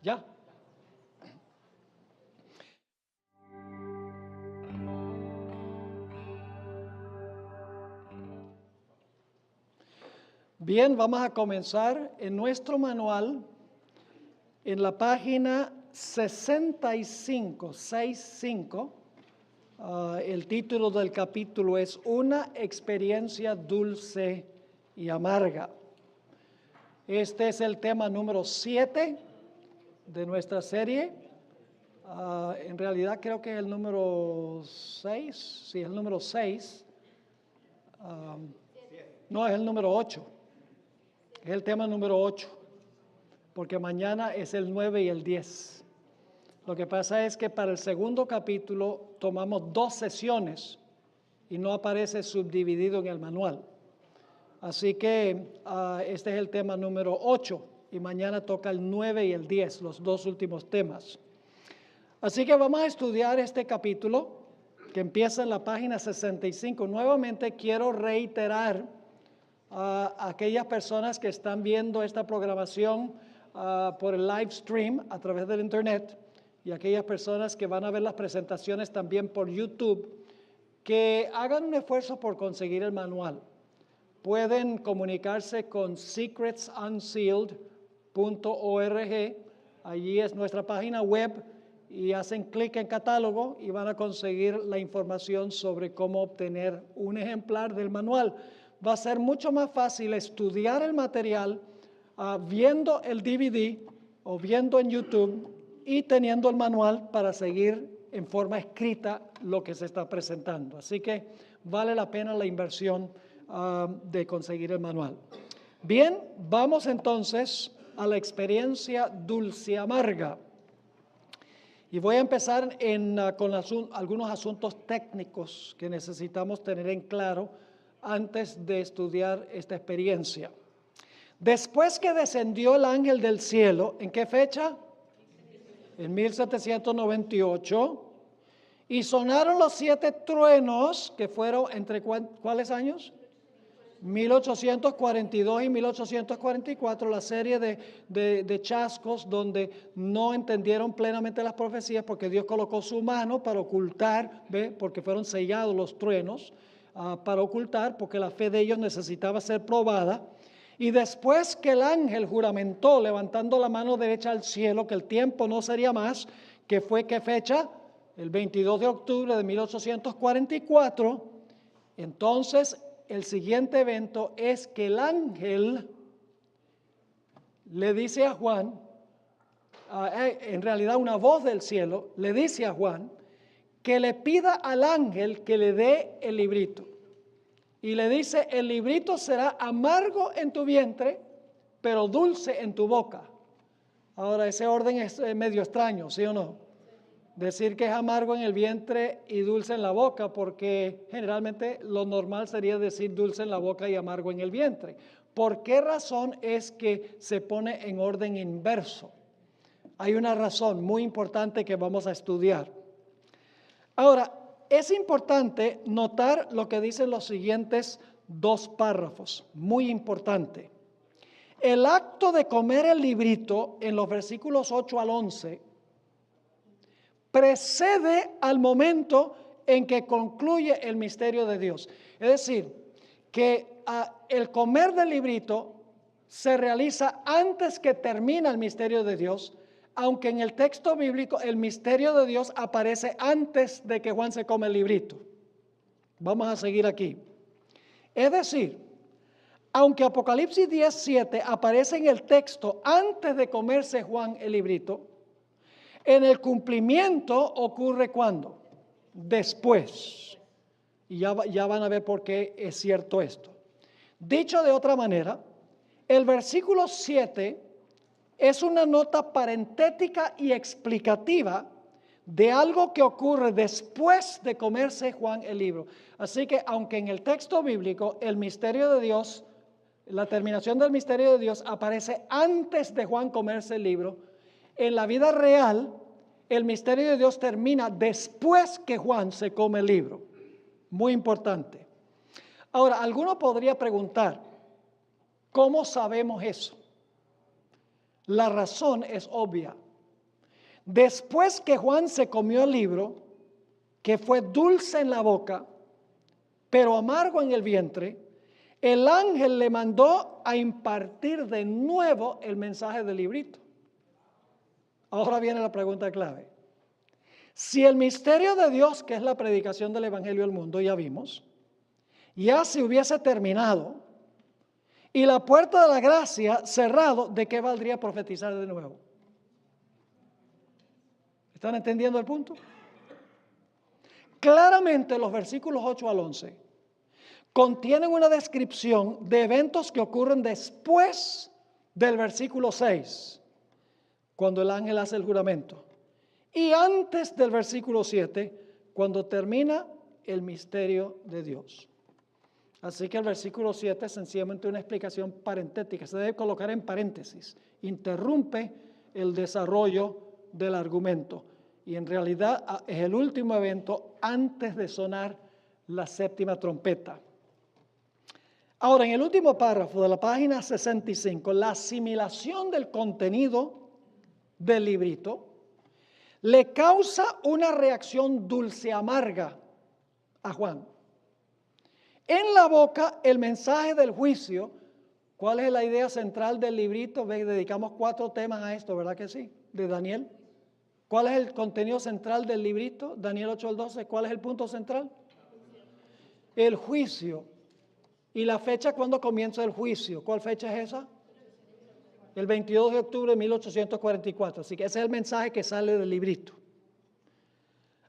¿Ya? Bien, vamos a comenzar en nuestro manual en la página 65. El título del capítulo es Una experiencia dulce y amarga. Este es el tema número 7 de nuestra serie. En realidad creo que es el número 6. Sí, es el número 6. No, es el número 8. Es el tema número 8. Porque mañana es el 9 y el 10. Lo que pasa es que para el segundo capítulo tomamos 2 sesiones y no aparece subdividido en el manual. Así que este es el tema número 8 y mañana toca el 9 y el 10, los 2 últimos temas. Así que vamos a estudiar este capítulo que empieza en la página 65. Nuevamente quiero reiterar a aquellas personas que están viendo esta programación por el live stream a través del internet y aquellas personas que van a ver las presentaciones también por YouTube, que hagan un esfuerzo por conseguir el manual. Pueden comunicarse con secretsunsealed.org, allí es nuestra página web, y hacen clic en catálogo y van a conseguir la información sobre cómo obtener un ejemplar del manual. Va a ser mucho más fácil estudiar el material viendo el DVD o viendo en YouTube y teniendo el manual para seguir en forma escrita lo que se está presentando. Así que vale la pena la inversión de conseguir el manual. Bien, vamos entonces a la experiencia dulce amarga. Y voy a empezar con algunos asuntos técnicos que necesitamos tener en claro antes de estudiar esta experiencia. Después que descendió el ángel del cielo, ¿en qué fecha? En 1798. Y sonaron los 7 truenos, que fueron entre ¿cuáles años? 1842 y 1844, la serie de chascos donde no entendieron plenamente las profecías porque Dios colocó su mano para ocultar, ¿ve? Porque fueron sellados los truenos, para ocultar, porque la fe de ellos necesitaba ser probada. Y después que el ángel juramentó, levantando la mano derecha al cielo, que el tiempo no sería más, que fue ¿qué fecha? El 22 de octubre de 1844, entonces el siguiente evento es que el ángel le dice a Juan, en realidad una voz del cielo le dice a Juan que le pida al ángel que le dé el librito. Y le dice, el librito será amargo en tu vientre, pero dulce en tu boca. Ahora, ese orden es medio extraño, ¿sí o no? Decir que es amargo en el vientre y dulce en la boca, porque generalmente lo normal sería decir dulce en la boca y amargo en el vientre. ¿Por qué razón es que se pone en orden inverso? Hay una razón muy importante que vamos a estudiar. Ahora, es importante notar lo que dicen los siguientes 2 párrafos, muy importante. El acto de comer el librito en los versículos 8 al 11 precede al momento en que concluye el misterio de Dios. Es decir, que el comer del librito se realiza antes que termina el misterio de Dios, aunque en el texto bíblico el misterio de Dios aparece antes de que Juan se come el librito. Vamos a seguir aquí. Es decir, aunque Apocalipsis 10:7 aparece en el texto antes de comerse Juan el librito, en el cumplimiento ocurre ¿cuándo? Después. Y ya van a ver por qué es cierto esto. Dicho de otra manera, el versículo 7 es una nota parentética y explicativa de algo que ocurre después de comerse Juan el libro. Así que aunque en el texto bíblico el misterio de Dios, la terminación del misterio de Dios aparece antes de Juan comerse el libro, en la vida real el misterio de Dios termina después que Juan se come el libro. Muy importante. Ahora, alguno podría preguntar, ¿cómo sabemos eso? La razón es obvia. Después que Juan se comió el libro, que fue dulce en la boca, pero amargo en el vientre, el ángel le mandó a impartir de nuevo el mensaje del librito. Ahora viene la pregunta clave. Si el misterio de Dios, que es la predicación del evangelio al mundo, ya vimos, ya se hubiese terminado y la puerta de la gracia cerrado, ¿de qué valdría profetizar de nuevo? ¿Están entendiendo el punto? Claramente los versículos 8 al 11 contienen una descripción de eventos que ocurren después del versículo 6, cuando el ángel hace el juramento, y antes del versículo 7, cuando termina el misterio de Dios. Así que el versículo 7 es sencillamente una explicación parentética, se debe colocar en paréntesis, interrumpe el desarrollo del argumento y en realidad es el último evento antes de sonar la séptima trompeta. Ahora, en el último párrafo de la página 65, la asimilación del contenido del librito le causa una reacción dulce amarga a Juan. En la boca, el mensaje del juicio. ¿Cuál es la idea central del librito? Dedicamos 4 temas a esto, ¿verdad que sí? De Daniel. ¿Cuál es el contenido central del librito? Daniel 8 al 12. ¿Cuál es el punto central? El juicio. ¿Y la fecha cuando comienza el juicio? ¿Cuál fecha es esa? El 22 de octubre de 1844. Así que ese es el mensaje que sale del librito.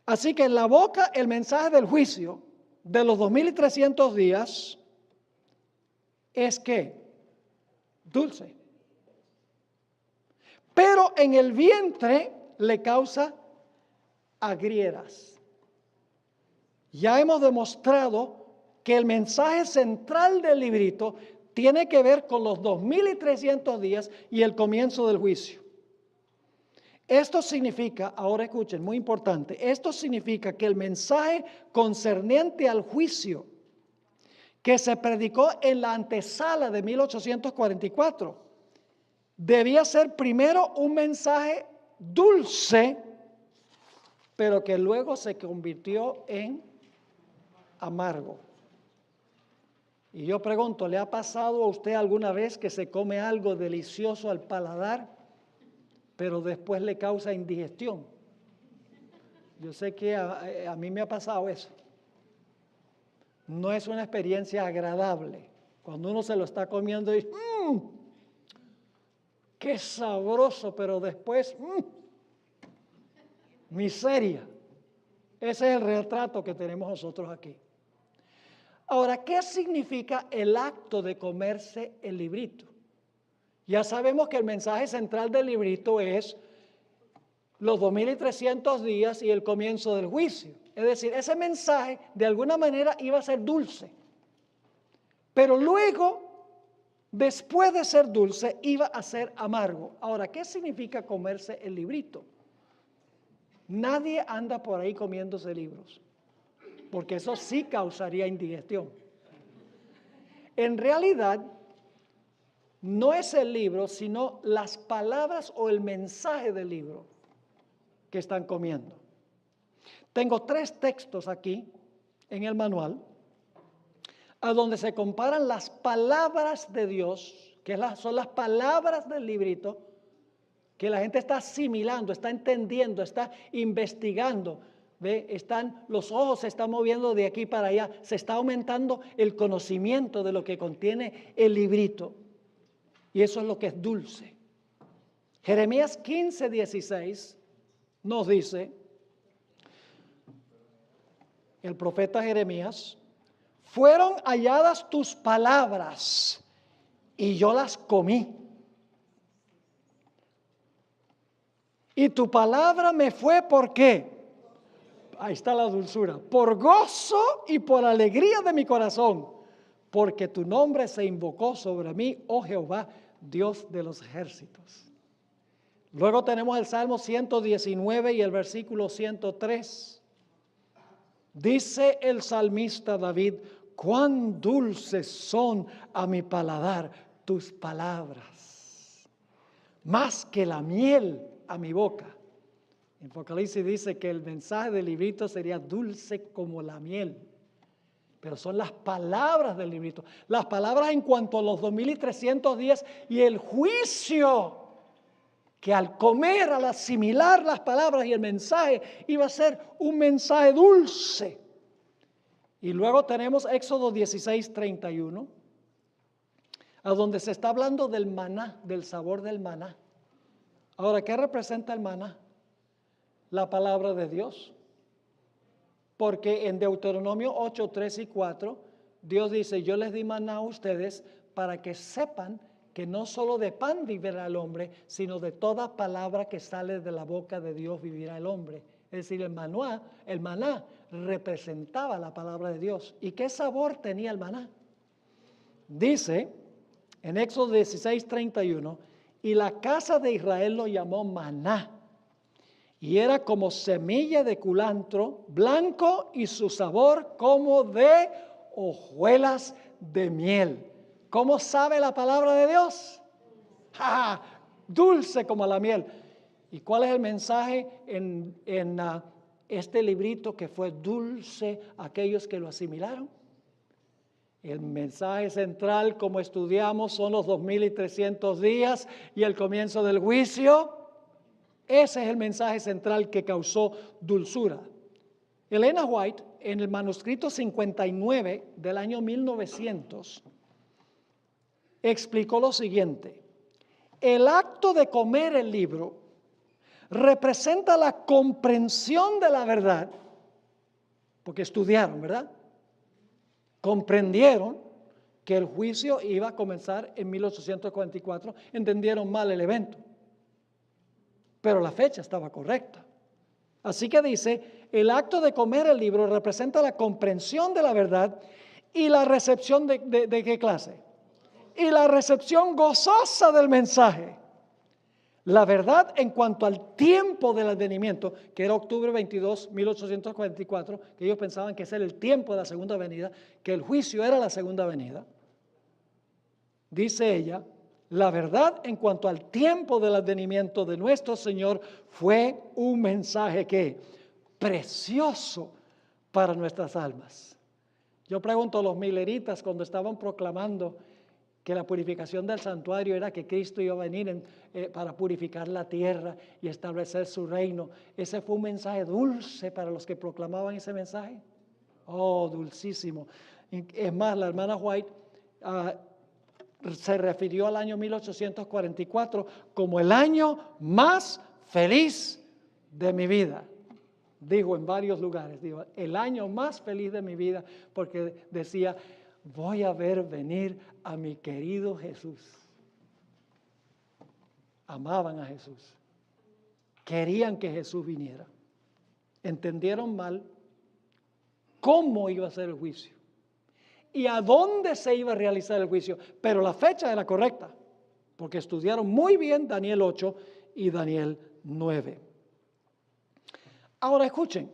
Así que en la boca, el mensaje del juicio de los 2300 días es que dulce, pero en el vientre le causa agrieras. Ya hemos demostrado que el mensaje central del librito tiene que ver con los 2300 días y el comienzo del juicio. Esto significa, ahora escuchen, muy importante, esto significa que el mensaje concerniente al juicio que se predicó en la antesala de 1844 debía ser primero un mensaje dulce, pero que luego se convirtió en amargo. Y yo pregunto, ¿le ha pasado a usted alguna vez que se come algo delicioso al paladar, pero después le causa indigestión? Yo sé que a mí me ha pasado eso. No es una experiencia agradable. Cuando uno se lo está comiendo y ¡qué sabroso! Pero después, miseria. Ese es el retrato que tenemos nosotros aquí. Ahora, ¿qué significa el acto de comerse el librito? Ya sabemos que el mensaje central del librito es los 2300 días y el comienzo del juicio. Es decir, ese mensaje de alguna manera iba a ser dulce. Pero luego, después de ser dulce, iba a ser amargo. Ahora, ¿qué significa comerse el librito? Nadie anda por ahí comiéndose libros, porque eso sí causaría indigestión. En realidad, no es el libro, sino las palabras o el mensaje del libro que están comiendo. Tengo 3 textos aquí en el manual, a donde se comparan las palabras de Dios, que son las palabras del librito, que la gente está asimilando, está entendiendo, está investigando. ¿Ve? Los ojos se están moviendo de aquí para allá, se está aumentando el conocimiento de lo que contiene el librito. Y eso es lo que es dulce. Jeremías 15:16 nos dice, el profeta Jeremías, fueron halladas tus palabras y yo las comí. Y tu palabra me fue, ¿por qué? Ahí está la dulzura. Por gozo y por alegría de mi corazón, porque tu nombre se invocó sobre mí, oh Jehová, Dios de los ejércitos. Luego tenemos el Salmo 119 y el versículo 103. Dice el salmista David, cuán dulces son a mi paladar tus palabras, más que la miel a mi boca. Apocalipsis dice que el mensaje del librito sería dulce como la miel. Pero son las palabras del librito. Las palabras en cuanto a los 2300 días y el juicio. Que al comer, al asimilar las palabras y el mensaje, iba a ser un mensaje dulce. Y luego tenemos Éxodo 16:31, a donde se está hablando del maná, del sabor del maná. Ahora, ¿qué representa el maná? La palabra de Dios. Porque en Deuteronomio 8, 3 y 4, Dios dice, yo les di maná a ustedes para que sepan que no solo de pan vivirá el hombre, sino de toda palabra que sale de la boca de Dios vivirá el hombre. Es decir, el maná representaba la palabra de Dios. ¿Y qué sabor tenía el maná? Dice en Éxodo 16:31, y la casa de Israel lo llamó maná, y era como semilla de culantro blanco y su sabor como de hojuelas de miel. ¿Cómo sabe la palabra de Dios? ¡Ja! Dulce como la miel. ¿Y cuál es el mensaje en este librito que fue dulce a aquellos que lo asimilaron? El mensaje central, como estudiamos, son los 2300 días y el comienzo del juicio. Ese es el mensaje central que causó dulzura. Elena White, en el manuscrito 59 del año 1900, explicó lo siguiente: el acto de comer el libro representa la comprensión de la verdad, porque estudiaron, ¿verdad? Comprendieron que el juicio iba a comenzar en 1844, entendieron mal el evento, pero la fecha estaba correcta. Así que dice, el acto de comer el libro representa la comprensión de la verdad y la recepción de ¿qué clase? Y la recepción gozosa del mensaje. La verdad en cuanto al tiempo del advenimiento, que era octubre 22, 1844, que ellos pensaban que ese era el tiempo de la segunda venida, que el juicio era la segunda venida. Dice ella, la verdad en cuanto al tiempo del advenimiento de nuestro Señor fue un mensaje que precioso para nuestras almas. Yo pregunto a los mileritas cuando estaban proclamando que la purificación del santuario era que Cristo iba a venir para purificar la tierra y establecer su reino. ¿Ese fue un mensaje dulce para los que proclamaban ese mensaje? Oh, dulcísimo. Es más, la hermana White se refirió al año 1844 como el año más feliz de mi vida. Dijo en varios lugares, digo, el año más feliz de mi vida, porque decía, voy a ver venir a mi querido Jesús. Amaban a Jesús. Querían que Jesús viniera. Entendieron mal cómo iba a ser el juicio y a dónde se iba a realizar el juicio. Pero la fecha era correcta, porque estudiaron muy bien Daniel 8 y Daniel 9. Ahora escuchen,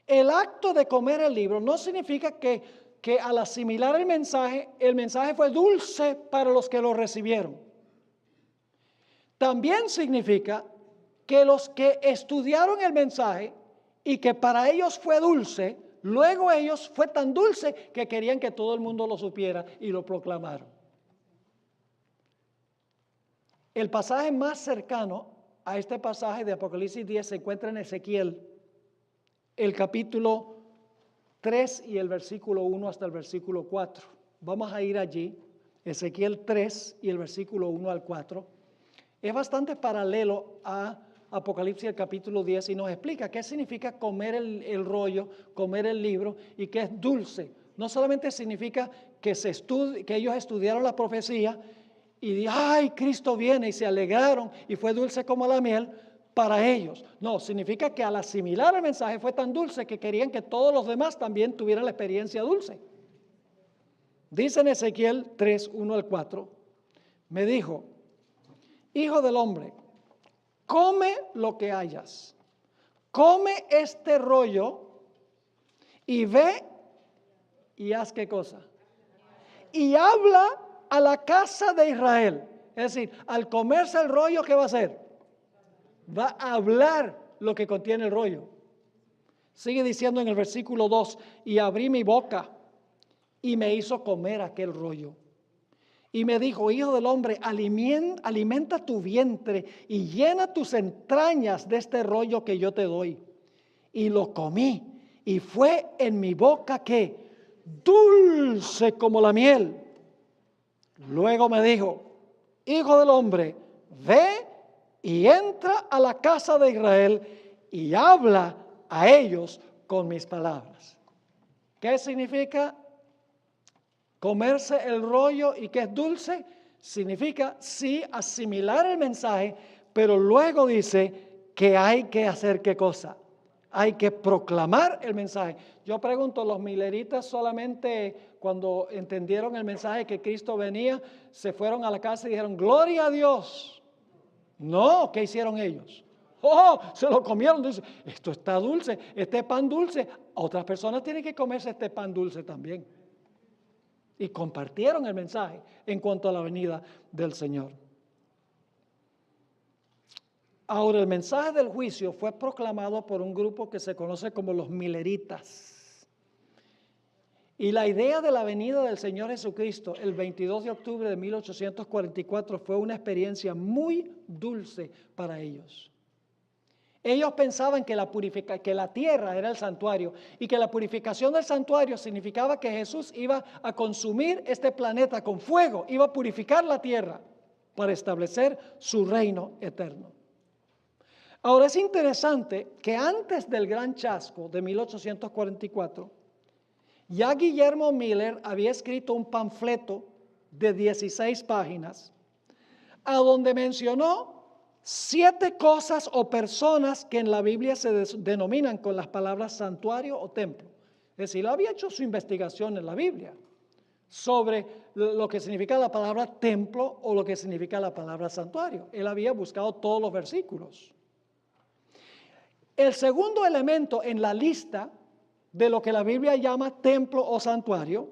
el acto de comer el libro no significa que al asimilar el mensaje fue dulce para los que lo recibieron. También significa que los que estudiaron el mensaje y que para ellos fue dulce, luego ellos fue tan dulce que querían que todo el mundo lo supiera y lo proclamaron. El pasaje más cercano a este pasaje de Apocalipsis 10 se encuentra en Ezequiel, el capítulo 3 y el versículo 1 hasta el versículo 4. Vamos a ir allí, Ezequiel 3 y el versículo 1 al 4. Es bastante paralelo a Apocalipsis el capítulo 10 y nos explica qué significa comer el rollo, comer el libro y que es dulce. No solamente significa que ellos estudiaron la profecía y dijeron, ay, Cristo viene y se alegraron y fue dulce como la miel para ellos. No, significa que al asimilar el mensaje fue tan dulce que querían que todos los demás también tuvieran la experiencia dulce. Dice en Ezequiel 3, 1 al 4, me dijo, hijo del hombre, come lo que hayas, come este rollo y ve y haz qué cosa. Y habla a la casa de Israel. Es decir, al comerse el rollo, ¿qué va a hacer? Va a hablar lo que contiene el rollo. Sigue diciendo en el versículo 2, y abrí mi boca y me hizo comer aquel rollo. Y me dijo, hijo del hombre, alimenta tu vientre y llena tus entrañas de este rollo que yo te doy. Y lo comí y fue en mi boca que dulce como la miel. Luego me dijo, hijo del hombre, ve y entra a la casa de Israel y habla a ellos con mis palabras. ¿Qué significa comerse el rollo y que es dulce? Significa sí asimilar el mensaje, pero luego dice que hay que hacer ¿qué cosa? Hay que proclamar el mensaje. Yo pregunto, ¿los mileritas solamente cuando entendieron el mensaje que Cristo venía, se fueron a la casa y dijeron, gloria a Dios? No, ¿qué hicieron ellos? Oh, se lo comieron. Dice, esto está dulce, este pan dulce. Otras personas tienen que comerse este pan dulce también. Y compartieron el mensaje en cuanto a la venida del Señor. Ahora, el mensaje del juicio fue proclamado por un grupo que se conoce como los mileritas. Y la idea de la venida del Señor Jesucristo el 22 de octubre de 1844 fue una experiencia muy dulce para ellos. Ellos pensaban que la tierra era el santuario y que la purificación del santuario significaba que Jesús iba a consumir este planeta con fuego, iba a purificar la tierra para establecer su reino eterno. Ahora es interesante que antes del gran chasco de 1844, ya Guillermo Miller había escrito un panfleto de 16 páginas a donde mencionó 7 cosas o personas que en la Biblia se denominan con las palabras santuario o templo. Es decir, él había hecho su investigación en la Biblia sobre lo que significa la palabra templo o lo que significa la palabra santuario. Él había buscado todos los versículos. El segundo elemento en la lista de lo que la Biblia llama templo o santuario,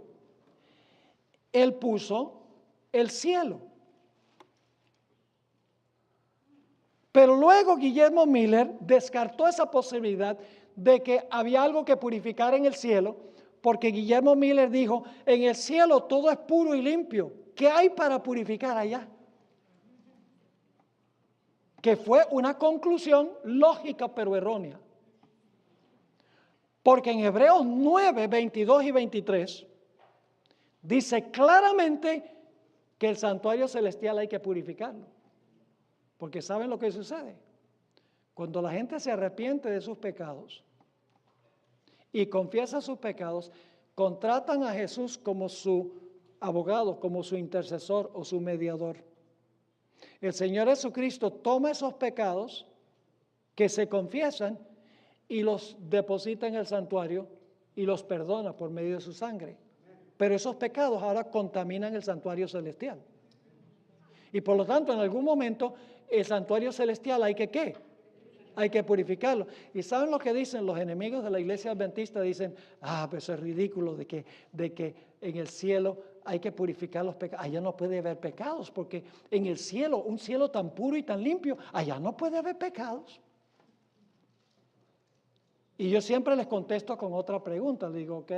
él puso el cielo. Pero luego Guillermo Miller descartó esa posibilidad de que había algo que purificar en el cielo, porque Guillermo Miller dijo, en el cielo todo es puro y limpio. ¿Qué hay para purificar allá? Que fue una conclusión lógica pero errónea. Porque en Hebreos 9, 22 y 23 dice claramente que el santuario celestial hay que purificarlo. Porque ¿saben lo que sucede? Cuando la gente se arrepiente de sus pecados y confiesa sus pecados, contratan a Jesús como su abogado, como su intercesor o su mediador. El Señor Jesucristo toma esos pecados que se confiesan y los deposita en el santuario y los perdona por medio de su sangre. Pero esos pecados ahora contaminan el santuario celestial. Y por lo tanto, en algún momento, el santuario celestial hay que ¿qué? Hay que purificarlo. ¿Y saben lo que dicen los enemigos de la iglesia adventista? Dicen, pues es ridículo de que en el cielo hay que purificar los pecados. Allá no puede haber pecados, porque en el cielo, un cielo tan puro y tan limpio, allá no puede haber pecados. Y yo siempre les contesto con otra pregunta. Le digo, ok,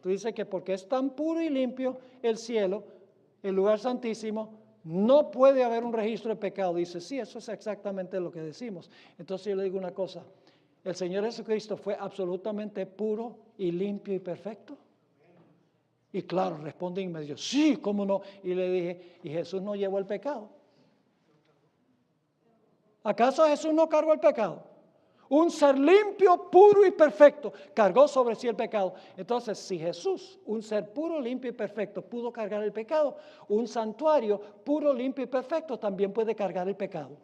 tú dices que porque es tan puro y limpio el cielo, el lugar santísimo, no puede haber un registro de pecado. Dice, sí, eso es exactamente lo que decimos. Entonces yo le digo una cosa, ¿el Señor Jesucristo fue absolutamente puro y limpio y perfecto? Y claro, responde inmediato, sí, ¿cómo no? Y le dije, ¿y Jesús no llevó el pecado? ¿Acaso Jesús no cargó el pecado? Un ser limpio, puro y perfecto, cargó sobre sí el pecado. Entonces, si Jesús, un ser puro, limpio y perfecto, pudo cargar el pecado, un santuario puro, limpio y perfecto también puede cargar el pecado.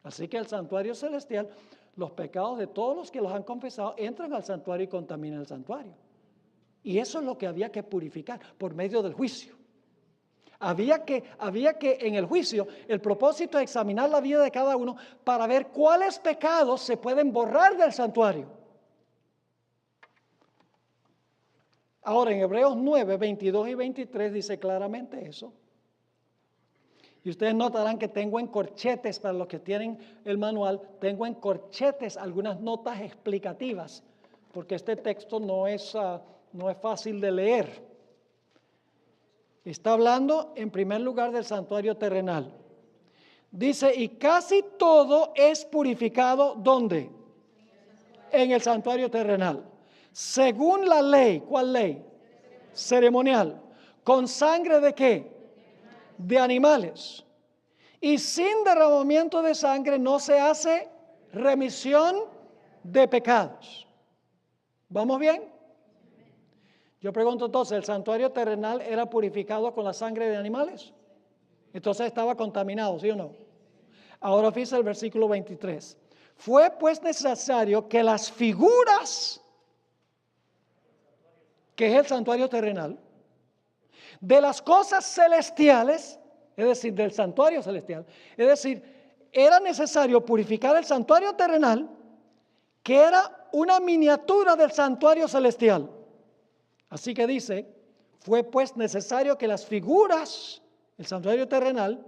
Así que el santuario celestial, los pecados de todos los que los han confesado entran al santuario y contaminan el santuario. Y eso es lo que había que purificar por medio del juicio. Había que en el juicio, el propósito es examinar la vida de cada uno para ver cuáles pecados se pueden borrar del santuario. Ahora en Hebreos 9, 22 y 23 dice claramente eso. Y ustedes notarán que tengo en corchetes, para los que tienen el manual, tengo en corchetes algunas notas explicativas, porque este texto no es fácil de leer. Está hablando en primer lugar del santuario terrenal. Dice, y casi todo es purificado, ¿dónde? En el santuario terrenal. Según la ley, ¿cuál ley? Ceremonial. ¿Con sangre de qué? De animales. Y sin derramamiento de sangre no se hace remisión de pecados. ¿Vamos bien? Yo pregunto entonces, ¿el santuario terrenal era purificado con la sangre de animales? Entonces estaba contaminado, ¿sí o no? Ahora fíjese el versículo 23. Fue pues necesario que las figuras, que es el santuario terrenal, de las cosas celestiales, es decir, del santuario celestial, es decir, era necesario purificar el santuario terrenal, que era una miniatura del santuario celestial. Así que dice, fue pues necesario que las figuras, el santuario terrenal,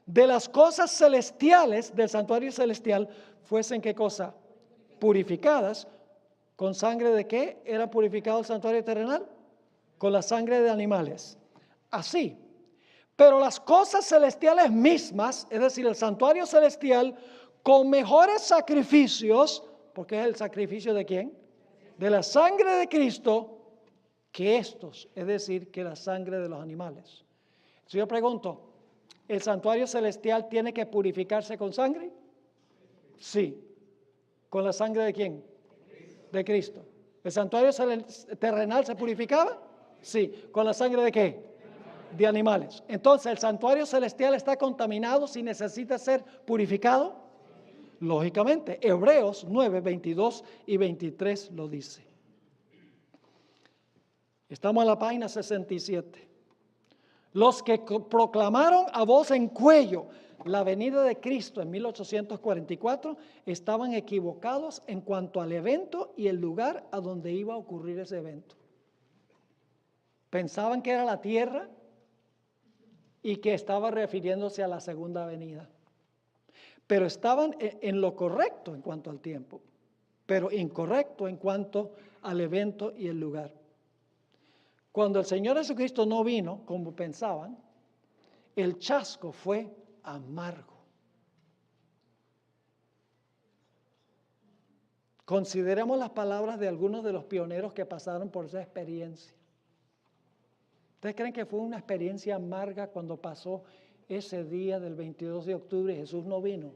de las cosas celestiales del santuario celestial, fuesen ¿qué cosa? Purificadas. ¿Con sangre de qué era purificado el santuario terrenal? Con la sangre de animales. Así. Pero las cosas celestiales mismas, es decir, el santuario celestial, con mejores sacrificios, porque es el sacrificio de ¿quién? De la sangre de Cristo, que estos, es decir, que la sangre de los animales. Si yo pregunto, ¿el santuario celestial tiene que purificarse con sangre? Sí. ¿Con la sangre de quién? De Cristo. ¿El santuario terrenal se purificaba? Sí. ¿Con la sangre de qué? De animales. Entonces, ¿el santuario celestial está contaminado si necesita ser purificado? Lógicamente, Hebreos 9, 22 y 23 lo dice. Estamos en la página 67. Los que proclamaron a voz en cuello la venida de Cristo en 1844 estaban equivocados en cuanto al evento y el lugar a donde iba a ocurrir ese evento. Pensaban que era la tierra y que estaba refiriéndose a la segunda venida. Pero estaban en lo correcto en cuanto al tiempo, pero incorrecto en cuanto al evento y el lugar. Cuando el Señor Jesucristo no vino, como pensaban, el chasco fue amargo. Consideremos las palabras de algunos de los pioneros que pasaron por esa experiencia. ¿Ustedes creen que fue una experiencia amarga cuando pasó ese día del 22 de octubre y Jesús no vino?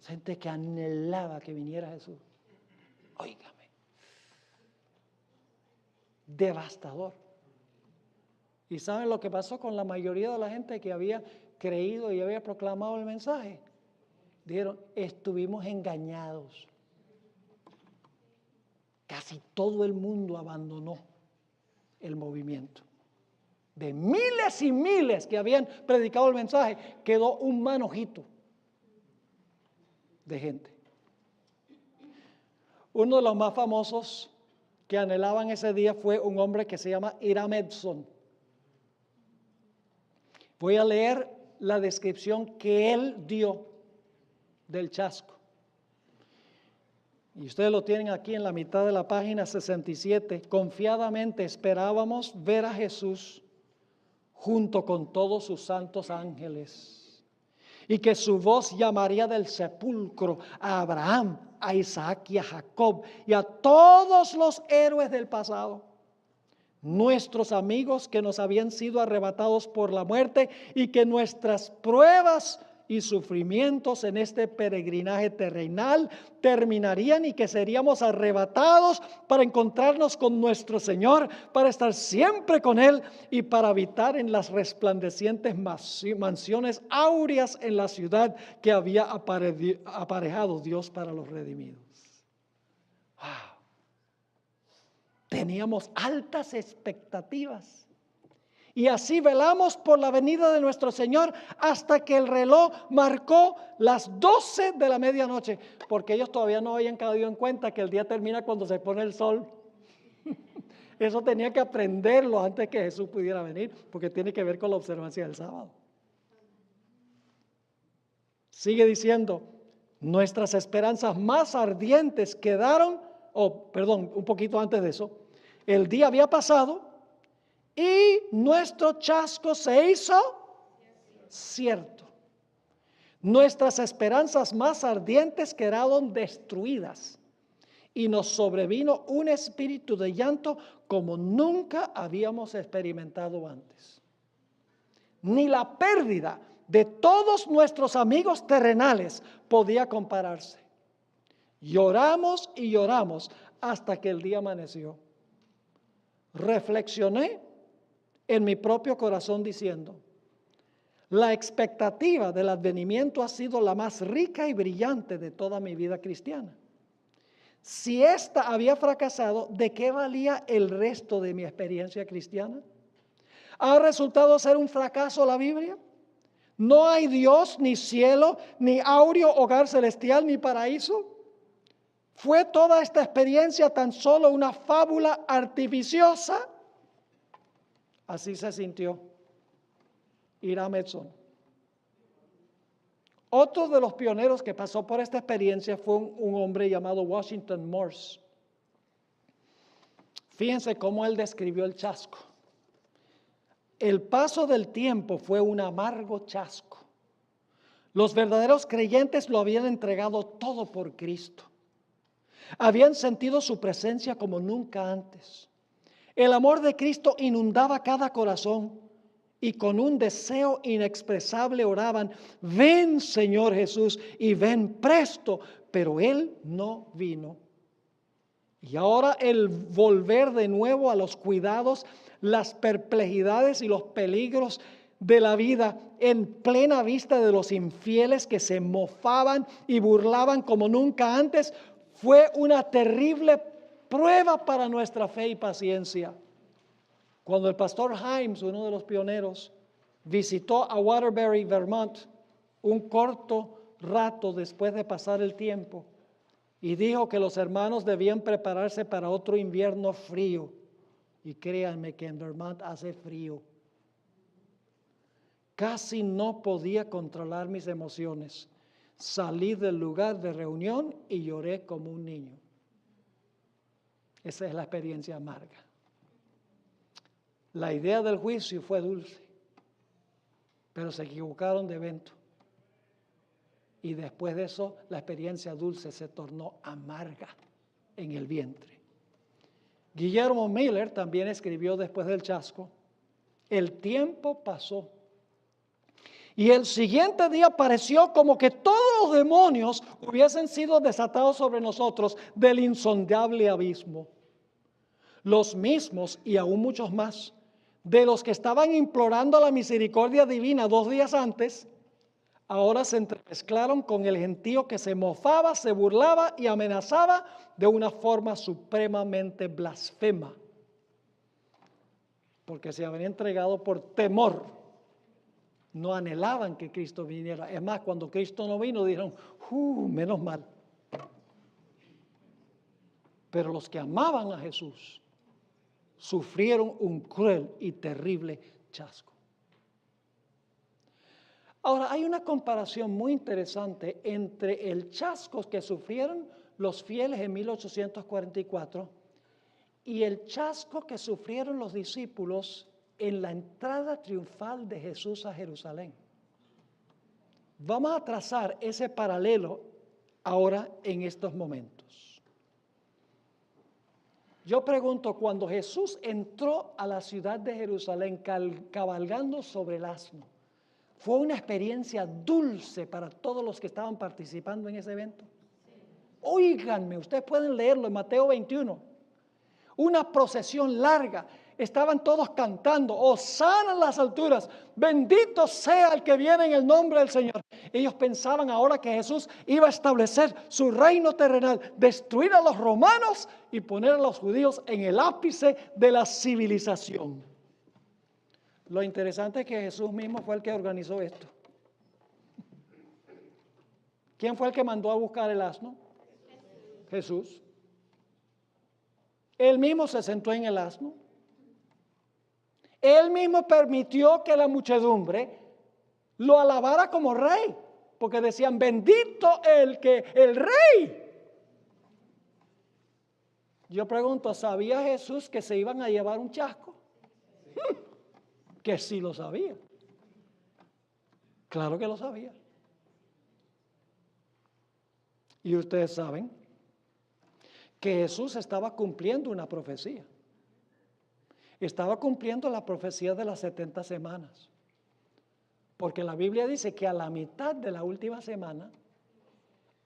Gente que anhelaba que viniera Jesús. Óigame. Devastador. ¿Y saben lo que pasó con la mayoría de la gente que había creído y había proclamado el mensaje? Dijeron, estuvimos engañados. Casi todo el mundo abandonó el movimiento. De miles y miles que habían predicado el mensaje, quedó un manojito de gente. Uno de los más famosos que anhelaban ese día fue un hombre que se llama Hiram Edson. Voy a leer la descripción que él dio del chasco. Y ustedes lo tienen aquí en la mitad de la página 67. Confiadamente esperábamos ver a Jesús junto con todos sus santos ángeles, y que su voz llamaría del sepulcro a Abraham, a Isaac y a Jacob y a todos los héroes del pasado, nuestros amigos que nos habían sido arrebatados por la muerte, y que nuestras pruebas y sufrimientos en este peregrinaje terrenal terminarían y que seríamos arrebatados para encontrarnos con nuestro Señor, para estar siempre con Él y para habitar en las resplandecientes mansiones áureas en la ciudad que había aparejado Dios para los redimidos. ¡Wow! Teníamos altas expectativas. Y así velamos por la venida de nuestro Señor hasta que el reloj marcó las 12 de la medianoche, porque ellos todavía no habían caído en cuenta que el día termina cuando se pone el sol. Eso tenía que aprenderlo antes que Jesús pudiera venir, porque tiene que ver con la observancia del sábado. Sigue diciendo, nuestras esperanzas más ardientes quedaron, un poquito antes de eso, el día había pasado y nuestro chasco se hizo cierto. Nuestras esperanzas más ardientes quedaron destruidas y nos sobrevino un espíritu de llanto como nunca habíamos experimentado antes. Ni la pérdida de todos nuestros amigos terrenales podía compararse. Lloramos y lloramos hasta que el día amaneció. Reflexioné en mi propio corazón diciendo, la expectativa del advenimiento ha sido la más rica y brillante de toda mi vida cristiana. Si ésta había fracasado, ¿de qué valía el resto de mi experiencia cristiana? ¿Ha resultado ser un fracaso la Biblia? ¿No hay Dios, ni cielo, ni áureo hogar celestial, ni paraíso? ¿Fue toda esta experiencia tan solo una fábula artificiosa? Así se sintió Hiram Edson. Otro de los pioneros que pasó por esta experiencia fue un hombre llamado Washington Morse. Fíjense cómo él describió el chasco. El paso del tiempo fue un amargo chasco. Los verdaderos creyentes lo habían entregado todo por Cristo. Habían sentido su presencia como nunca antes. El amor de Cristo inundaba cada corazón y con un deseo inexpresable oraban, ven Señor Jesús y ven presto, pero Él no vino. Y ahora el volver de nuevo a los cuidados, las perplejidades y los peligros de la vida en plena vista de los infieles que se mofaban y burlaban como nunca antes, fue una terrible prueba para nuestra fe y paciencia. Cuando el pastor Himes, uno de los pioneros, visitó a Waterbury, Vermont, un corto rato después de pasar el tiempo, y dijo que los hermanos debían prepararse para otro invierno frío. Y créanme que en Vermont hace frío. Casi no podía controlar mis emociones. Salí del lugar de reunión y lloré como un niño. Esa es la experiencia amarga. La idea del juicio fue dulce, pero se equivocaron de evento. Y después de eso, la experiencia dulce se tornó amarga en el vientre. Guillermo Miller también escribió después del chasco, el tiempo pasó. Y el siguiente día pareció como que todos los demonios hubiesen sido desatados sobre nosotros del insondable abismo. Los mismos y aún muchos más de los que estaban implorando la misericordia divina 2 días antes, ahora se entremezclaron con el gentío que se mofaba, se burlaba y amenazaba de una forma supremamente blasfema. Porque se habían entregado por temor. No anhelaban que Cristo viniera. Es más, cuando Cristo no vino, dijeron, menos mal. Pero los que amaban a Jesús sufrieron un cruel y terrible chasco. Ahora, hay una comparación muy interesante entre el chasco que sufrieron los fieles en 1844 y el chasco que sufrieron los discípulos en la entrada triunfal de Jesús a Jerusalén. Vamos a trazar ese paralelo ahora en estos momentos. Yo pregunto, cuando Jesús entró a la ciudad de Jerusalén cabalgando sobre el asno, ¿fue una experiencia dulce para todos los que estaban participando en ese evento? Óiganme, ustedes pueden leerlo en Mateo 21. Una procesión larga. Estaban todos cantando, hosana en las alturas, bendito sea el que viene en el nombre del Señor. Ellos pensaban ahora que Jesús iba a establecer su reino terrenal, destruir a los romanos y poner a los judíos en el ápice de la civilización. Lo interesante es que Jesús mismo fue el que organizó esto. ¿Quién fue el que mandó a buscar el asno? Jesús. Él mismo se sentó en el asno. Él mismo permitió que la muchedumbre lo alabara como rey. porque decían, bendito el rey. Yo pregunto, ¿sabía Jesús que se iban a llevar un chasco? Que sí lo sabía. Claro que lo sabía. Y ustedes saben que Jesús estaba cumpliendo una profecía. Estaba cumpliendo la profecía de las 70 semanas. Porque la Biblia dice que a la mitad de la última semana,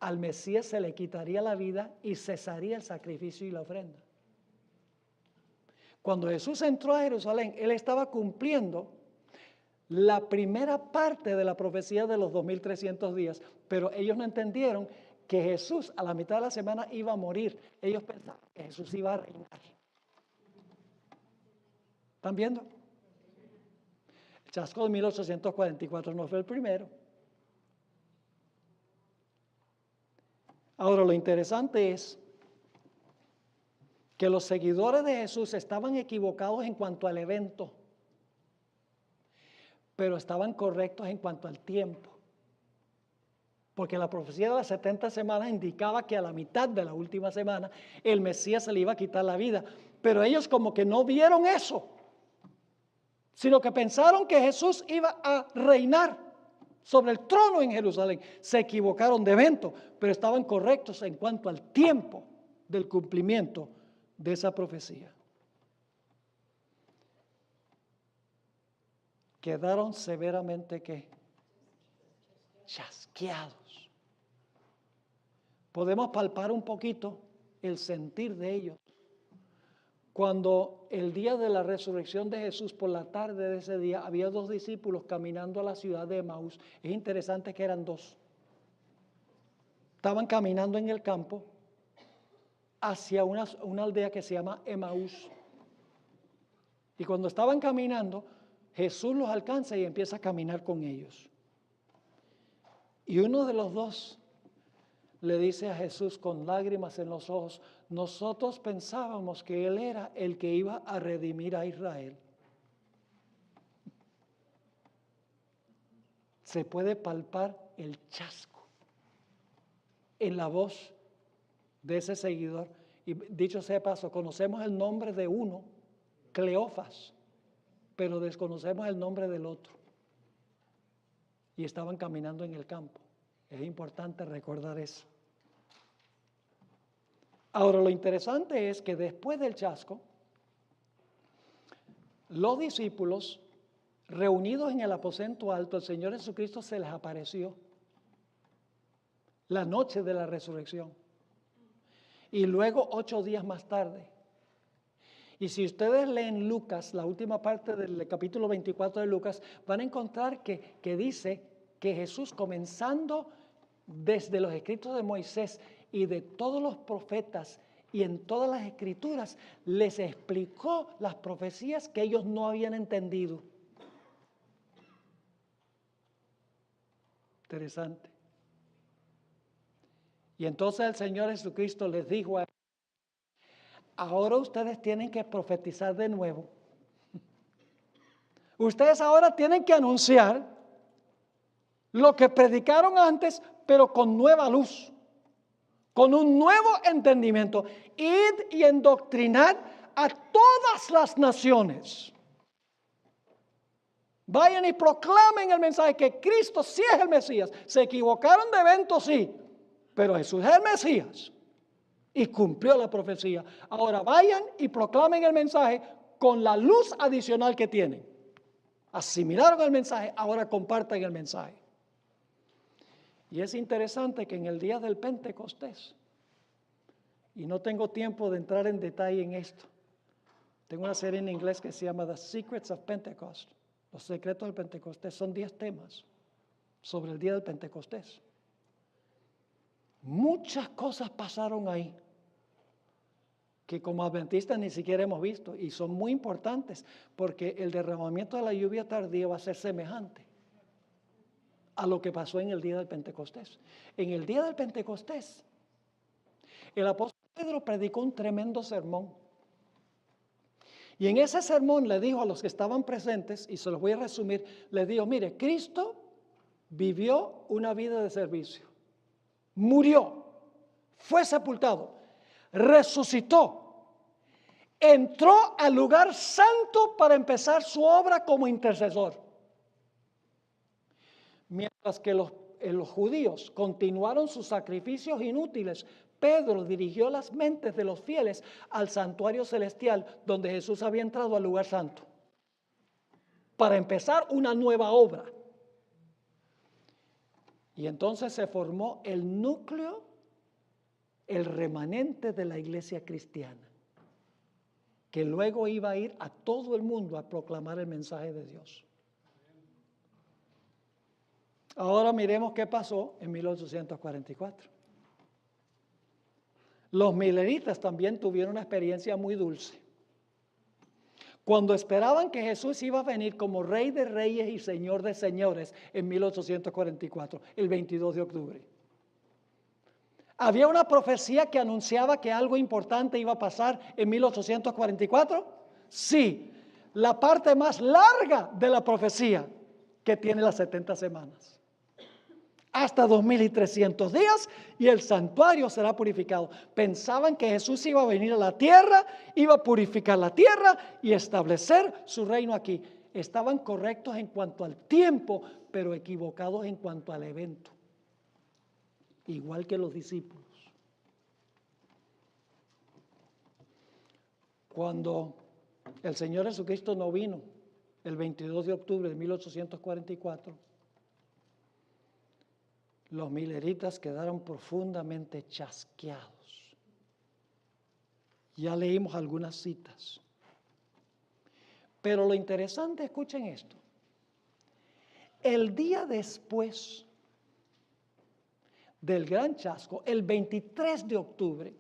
al Mesías se le quitaría la vida y cesaría el sacrificio y la ofrenda. Cuando Jesús entró a Jerusalén, Él estaba cumpliendo la primera parte de la profecía de los 2300 días, pero ellos no entendieron que Jesús a la mitad de la semana iba a morir. Ellos pensaban que Jesús iba a reinar. ¿Están viendo? El chasco de 1844 no fue el primero. Ahora, lo interesante es que los seguidores de Jesús estaban equivocados en cuanto al evento, pero estaban correctos en cuanto al tiempo. Porque la profecía de las 70 semanas indicaba que a la mitad de la última semana el Mesías se le iba a quitar la vida. Pero ellos como que no vieron eso, sino que pensaron que Jesús iba a reinar sobre el trono en Jerusalén. Se equivocaron de evento, pero estaban correctos en cuanto al tiempo del cumplimiento de esa profecía. Quedaron severamente ¿qué? Chasqueados. Podemos palpar un poquito el sentir de ellos. Cuando el día de la resurrección de Jesús, por la tarde de ese día, había 2 discípulos caminando a la ciudad de Emaús. Es interesante que eran 2. Estaban caminando en el campo hacia una aldea que se llama Emaús. Y cuando estaban caminando, Jesús los alcanza y empieza a caminar con ellos. Y uno de los 2 le dice a Jesús con lágrimas en los ojos, nosotros pensábamos que Él era el que iba a redimir a Israel. Se puede palpar el chasco en la voz de ese seguidor. Y dicho sea de paso, conocemos el nombre de uno, Cleofas, pero desconocemos el nombre del otro. Y estaban caminando en el campo. Es importante recordar eso. Ahora, lo interesante es que después del chasco, los discípulos reunidos en el aposento alto, el Señor Jesucristo se les apareció la noche de la resurrección. Y luego 8 días más tarde. Y si ustedes leen Lucas, la última parte del capítulo 24 de Lucas, van a encontrar que dice que Jesús, comenzando desde los escritos de Moisés y de todos los profetas y en todas las escrituras, les explicó las profecías que ellos no habían entendido. Interesante. Y entonces el Señor Jesucristo les dijo a ellos, ahora ustedes tienen que profetizar de nuevo. Ustedes ahora tienen que anunciar lo que predicaron antes, pero con nueva luz, con un nuevo entendimiento. Id y endoctrinad a todas las naciones. Vayan y proclamen el mensaje que Cristo sí es el Mesías. Se equivocaron de evento, sí, pero Jesús es el Mesías y cumplió la profecía. Ahora vayan y proclamen el mensaje con la luz adicional que tienen. Asimilaron el mensaje, ahora compartan el mensaje. Y es interesante que en el día del Pentecostés, y no tengo tiempo de entrar en detalle en esto, tengo una serie en inglés que se llama The Secrets of Pentecost, los secretos del Pentecostés, son 10 temas sobre el día del Pentecostés. Muchas cosas pasaron ahí que como adventistas ni siquiera hemos visto y son muy importantes porque el derramamiento de la lluvia tardía va a ser semejante a lo que pasó en el día del Pentecostés. En el día del Pentecostés, el apóstol Pedro predicó un tremendo sermón. Y en ese sermón le dijo a los que estaban presentes, y se los voy a resumir, les dijo, mire, Cristo vivió una vida de servicio, murió, fue sepultado, resucitó, entró al lugar santo para empezar su obra como intercesor. Mientras que los judíos continuaron sus sacrificios inútiles, Pedro dirigió las mentes de los fieles al santuario celestial donde Jesús había entrado al lugar santo para empezar una nueva obra. Y entonces se formó el núcleo, el remanente de la iglesia cristiana, que luego iba a ir a todo el mundo a proclamar el mensaje de Dios. Ahora miremos qué pasó en 1844. Los mileritas también tuvieron una experiencia muy dulce. Cuando esperaban que Jesús iba a venir como Rey de Reyes y Señor de Señores en 1844, el 22 de octubre. ¿Había una profecía que anunciaba que algo importante iba a pasar en 1844? Sí, la parte más larga de la profecía, que tiene las 70 semanas. Hasta 2300 días y el santuario será purificado. Pensaban que Jesús iba a venir a la tierra, iba a purificar la tierra y establecer su reino aquí. Estaban correctos en cuanto al tiempo, pero equivocados en cuanto al evento. Igual que los discípulos. Cuando el Señor Jesucristo no vino el 22 de octubre de 1844, los mileritas quedaron profundamente chasqueados. Ya leímos algunas citas. Pero lo interesante, escuchen esto. El día después del gran chasco, el 23 de octubre,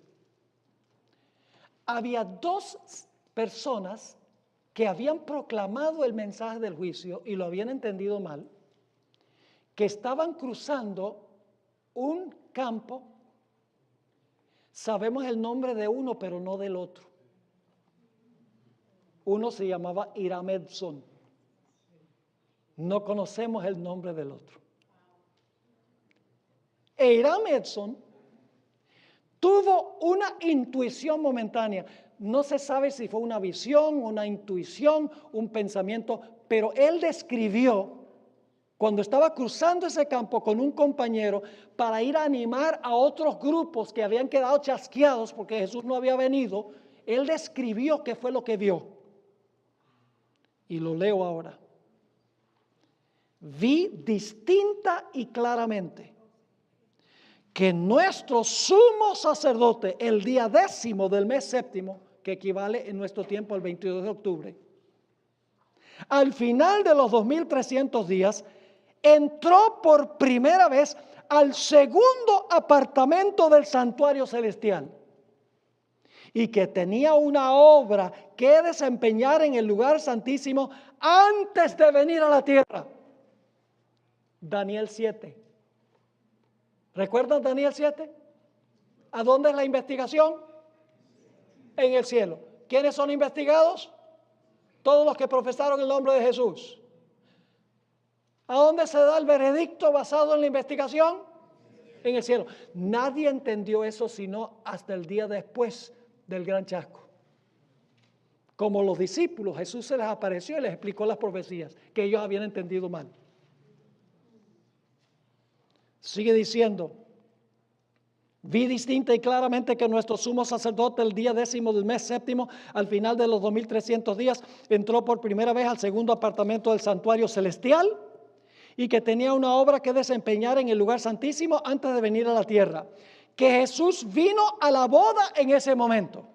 había dos personas que habían proclamado el mensaje del juicio y lo habían entendido mal, que estaban cruzando un campo. Sabemos el nombre de uno, pero no del otro. Uno se llamaba Hiram Edson. No conocemos el nombre del otro. E Hiram Edson tuvo una intuición momentánea. No se sabe si fue una visión, una intuición, un pensamiento, pero él describió cuando estaba cruzando ese campo con un compañero para ir a animar a otros grupos que habían quedado chasqueados porque Jesús no había venido. Él describió qué fue lo que vio. Y lo leo ahora. Vi distinta y claramente que nuestro sumo sacerdote, el día 10º del mes séptimo, que equivale en nuestro tiempo al 22 de octubre, al final de los 2300 días, entró por primera vez al segundo apartamento del santuario celestial y que tenía una obra que desempeñar en el lugar santísimo antes de venir a la tierra. Daniel 7. ¿Recuerdan Daniel 7? ¿A dónde es la investigación? En el cielo. ¿Quiénes son investigados? Todos los que profesaron el nombre de Jesús. ¿A dónde se da el veredicto basado en la investigación? En el cielo. Nadie entendió eso sino hasta el día después del gran chasco. Como los discípulos, Jesús se les apareció y les explicó las profecías que ellos habían entendido mal. Sigue diciendo, vi distinta y claramente que nuestro sumo sacerdote el día 10º del mes séptimo, al final de los 2300 días, entró por primera vez al segundo apartamento del santuario celestial y que tenía una obra que desempeñar en el lugar santísimo antes de venir a la tierra. Que Jesús vino a la boda en ese momento.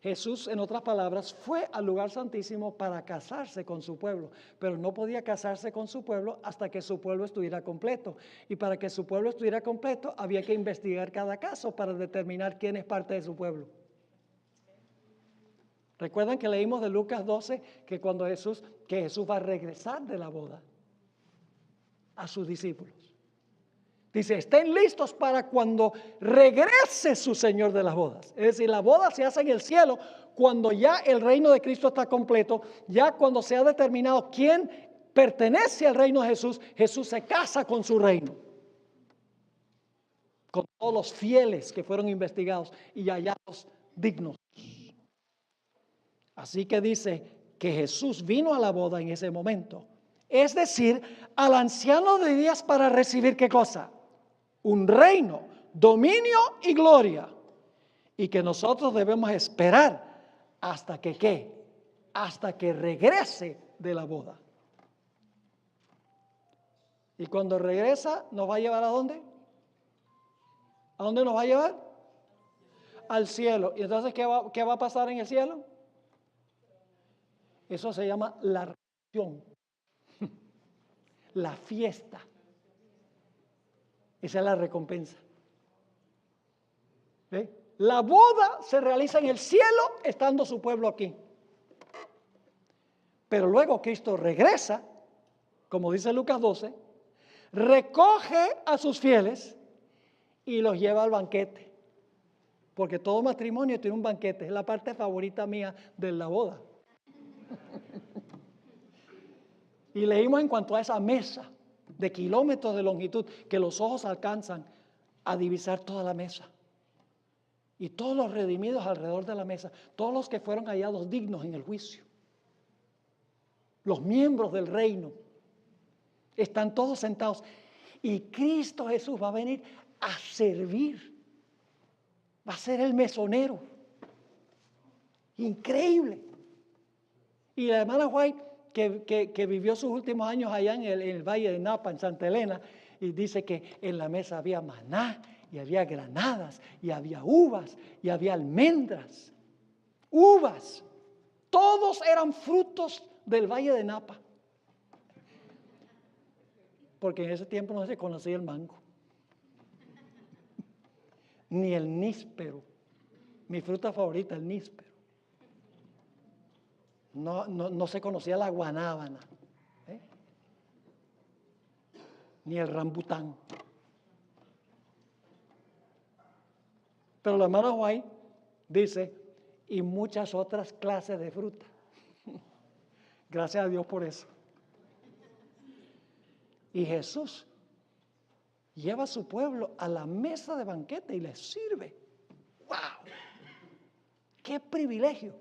Jesús, en otras palabras, fue al lugar santísimo para casarse con su pueblo, pero no podía casarse con su pueblo hasta que su pueblo estuviera completo. Y para que su pueblo estuviera completo, había que investigar cada caso para determinar quién es parte de su pueblo. ¿Recuerdan que leímos de Lucas 12 que cuando Jesús va a regresar de la boda a sus discípulos? Dice, estén listos para cuando regrese su Señor de las bodas. Es decir, la boda se hace en el cielo cuando ya el reino de Cristo está completo, ya cuando se ha determinado quién pertenece al reino de Jesús, Jesús se casa con su reino, con todos los fieles que fueron investigados y hallados dignos. Así que dice que Jesús vino a la boda en ese momento. Es decir, al anciano de días para recibir ¿qué cosa? Un reino, dominio y gloria. Y que nosotros debemos esperar hasta que ¿qué? Hasta que regrese de la boda. Y cuando regresa, ¿nos va a llevar a dónde? ¿A dónde nos va a llevar? Al cielo. ¿Y entonces qué va a pasar en el cielo? Eso se llama la resurrección, la fiesta. Esa es la recompensa. ¿Ve? La boda se realiza en el cielo estando su pueblo aquí. Pero luego Cristo regresa, como dice Lucas 12, recoge a sus fieles y los lleva al banquete. Porque todo matrimonio tiene un banquete. Es la parte favorita mía de la boda. Y leímos en cuanto a esa mesa de kilómetros de longitud que los ojos alcanzan a divisar toda la mesa. Y todos los redimidos alrededor de la mesa, todos los que fueron hallados dignos en el juicio, los miembros del reino, están todos sentados. Y Cristo Jesús va a venir a servir. Va a ser el mesonero. Increíble. Y la hermana White, que vivió sus últimos años allá en el Valle de Napa, en Santa Elena, y dice que en la mesa había maná, y había granadas, y había uvas, y había almendras. Uvas. Todos eran frutos del Valle de Napa. Porque en ese tiempo no se conocía el mango. Ni el níspero. Mi fruta favorita, el níspero. No se conocía la guanábana, ni el rambután. Pero la hermana White dice, y muchas otras clases de fruta. Gracias a Dios por eso. Y Jesús lleva a su pueblo a la mesa de banquete y les sirve. ¡Wow! ¡Qué privilegio!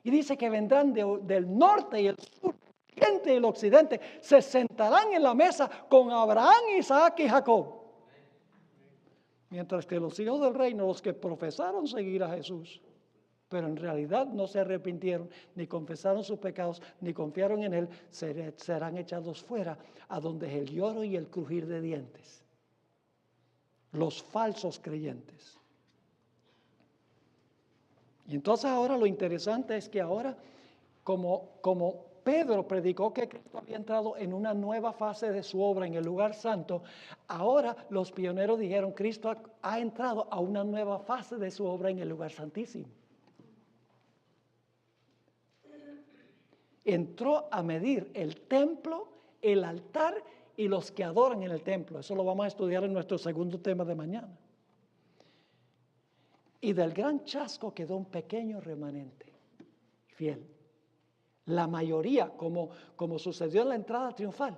Y dice que vendrán del norte y el sur, el oriente y el occidente, se sentarán en la mesa con Abraham, Isaac y Jacob. Mientras que los hijos del reino, los que profesaron seguir a Jesús, pero en realidad no se arrepintieron, ni confesaron sus pecados, ni confiaron en Él, serán echados fuera, a donde es el lloro y el crujir de dientes. Los falsos creyentes. Y entonces ahora lo interesante es que ahora, como Pedro predicó que Cristo había entrado en una nueva fase de su obra en el lugar santo, ahora los pioneros dijeron, Cristo ha entrado a una nueva fase de su obra en el lugar santísimo. Entró a medir el templo, el altar y los que adoran en el templo. Eso lo vamos a estudiar en nuestro segundo tema de mañana. Y del gran chasco quedó un pequeño remanente, fiel. La mayoría, como sucedió en la entrada triunfal,